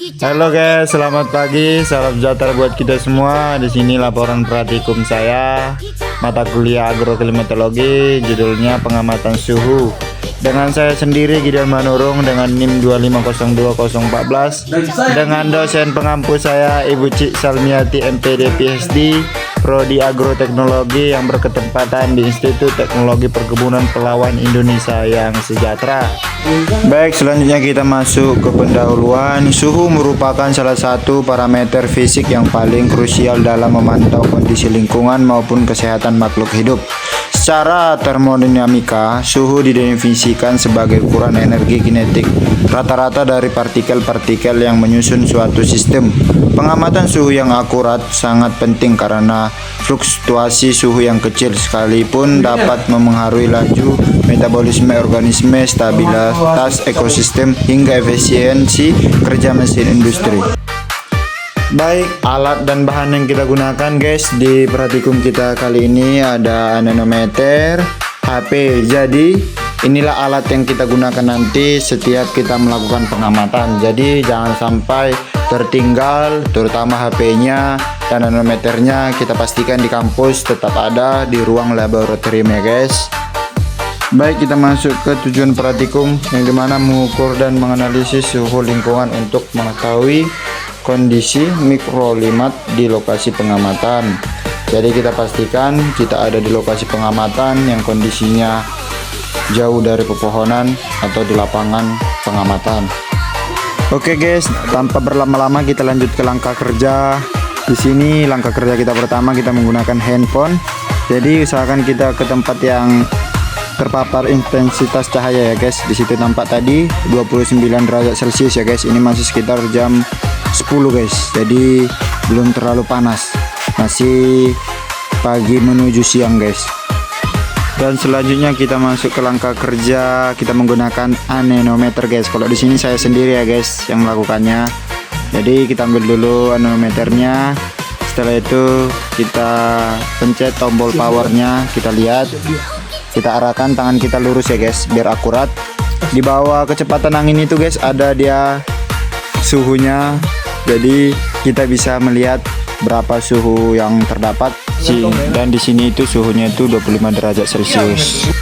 Halo guys, selamat pagi, salam sejahtera buat kita semua. Di sini laporan praktikum saya, mata kuliah agroklimatologi, judulnya pengamatan suhu. Dengan saya sendiri Gideon Manurung dengan NIM 2502014, dengan dosen pengampu saya Ibu Cik Salmiati MPD PhD, Prodi Agroteknologi yang berketempatan di Institut Teknologi Perkebunan Pelawan Indonesia yang sejahtera. Baik, selanjutnya kita masuk ke pendahuluan. Suhu merupakan salah satu parameter fisik yang paling krusial dalam memantau kondisi lingkungan maupun kesehatan makhluk hidup. Secara termodinamika, suhu didefinisikan sebagai ukuran energi kinetik rata-rata dari partikel-partikel yang menyusun suatu sistem. Pengamatan suhu yang akurat sangat penting karena fluktuasi suhu yang kecil sekalipun dapat memengaruhi laju metabolisme organisme, stabilitas ekosistem, hingga efisiensi kerja mesin industri. Baik, alat dan bahan yang kita gunakan guys di praktikum kita kali ini ada anemometer, HP. Jadi inilah alat yang kita gunakan nanti setiap kita melakukan pengamatan. Jadi jangan sampai tertinggal, terutama HP-nya dan anemometernya kita pastikan di kampus tetap ada di ruang laboratorium ya guys. Baik, kita masuk ke tujuan praktikum yang dimana mengukur dan menganalisis suhu lingkungan untuk mengetahui kondisi mikroklimat di lokasi pengamatan. Jadi kita pastikan kita ada di lokasi pengamatan yang kondisinya jauh dari pepohonan atau di lapangan pengamatan. Oke guys, tanpa berlama-lama kita lanjut ke langkah kerja. Di sini langkah kerja kita pertama kita menggunakan handphone. Jadi usahakan kita ke tempat yang terpapar intensitas cahaya ya guys. Di situ nampak tadi 29 derajat Celcius ya guys. Ini masih sekitar jam 10 guys, jadi belum terlalu panas, masih pagi menuju siang guys. Dan selanjutnya kita masuk ke langkah kerja, kita menggunakan anemometer guys. Kalau di sini saya sendiri ya guys yang melakukannya. Jadi kita ambil dulu anemometernya, setelah itu kita pencet tombol powernya, kita lihat, kita arahkan tangan kita lurus ya guys biar akurat. Di bawah kecepatan angin itu guys ada dia suhunya. Jadi kita bisa melihat berapa suhu yang terdapat dan di sini itu suhunya itu 25 derajat Celcius.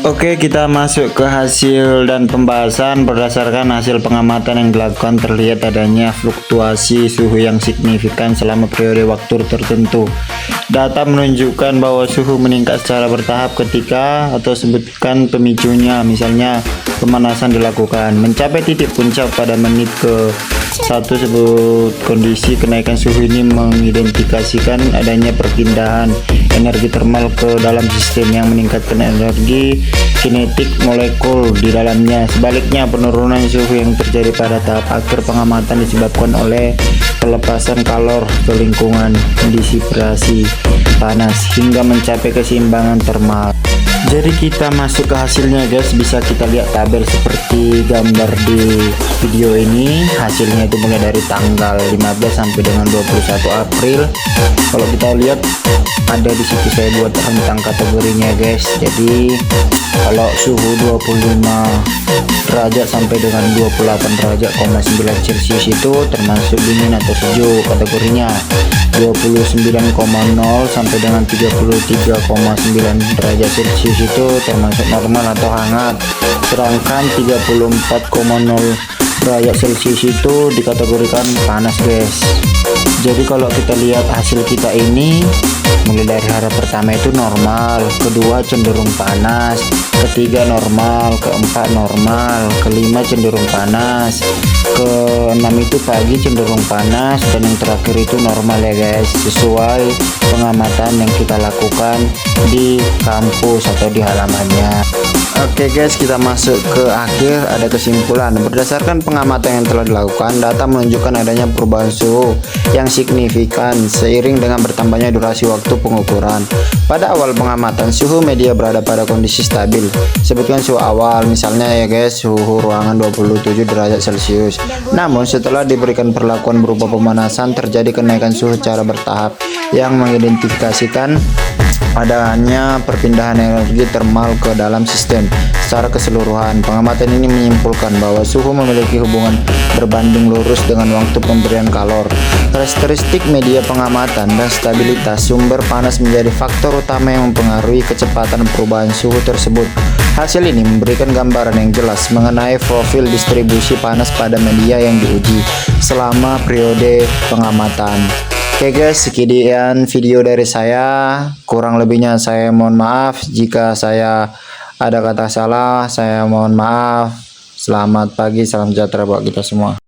Oke, kita masuk ke hasil dan pembahasan. Berdasarkan hasil pengamatan yang dilakukan terlihat adanya fluktuasi suhu yang signifikan selama periode waktu tertentu. Data menunjukkan bahwa suhu meningkat secara bertahap ketika atau sebutkan pemicunya, misalnya pemanasan dilakukan mencapai titik puncak pada menit ke 1. Sebut kondisi kenaikan suhu ini mengidentifikasikan adanya perpindahan energi termal ke dalam sistem yang meningkatkan energi kinetik molekul di dalamnya. Sebaliknya, penurunan suhu yang terjadi pada tahap akhir pengamatan disebabkan oleh pelepasan kalor ke lingkungan, disipasi panas hingga mencapai keseimbangan termal. Jadi kita masuk ke hasilnya guys, bisa kita lihat tabel seperti gambar di video ini. Hasilnya itu mulai dari tanggal 15 sampai dengan 21 April. Kalau kita lihat ada di situ saya buat rentang kategorinya guys. Jadi kalau suhu 25 derajat sampai dengan 28 derajat 9 Celcius itu termasuk dingin atau sejuk kategorinya. 29,0 sampai dengan 33,9 derajat Celcius itu termasuk normal atau hangat, sedangkan 34,0 derajat Celcius itu dikategorikan panas guys. Jadi kalau kita lihat hasil kita ini, mulai dari hari pertama itu normal, kedua cenderung panas, ketiga normal, keempat normal, kelima cenderung panas, keenam itu pagi cenderung panas, dan yang terakhir itu normal ya guys, sesuai pengamatan yang kita lakukan di kampus atau di halamannya. Oke guys, kita masuk ke akhir, ada kesimpulan. Berdasarkan pengamatan yang telah dilakukan, data menunjukkan adanya perubahan suhu yang signifikan seiring dengan bertambahnya durasi waktu pengukuran. Pada awal pengamatan, suhu media berada pada kondisi stabil. Sebutkan suhu awal, misalnya ya guys, suhu ruangan 27 derajat Celcius. Namun setelah diberikan perlakuan berupa pemanasan, terjadi kenaikan suhu secara bertahap yang mengidentifikasikan adanya perpindahan energi termal ke dalam sistem. Secara keseluruhan, pengamatan ini menyimpulkan bahwa suhu memiliki hubungan berbanding lurus dengan waktu pemberian kalor. Karakteristik media pengamatan dan stabilitas sumber panas menjadi faktor utama yang mempengaruhi kecepatan perubahan suhu tersebut. Hasil ini memberikan gambaran yang jelas mengenai profil distribusi panas pada media yang diuji selama periode pengamatan. Oke guys, sekian video dari saya. Kurang lebihnya saya mohon maaf. Jika saya ada kata salah, saya mohon maaf. Selamat pagi, salam sejahtera buat kita semua.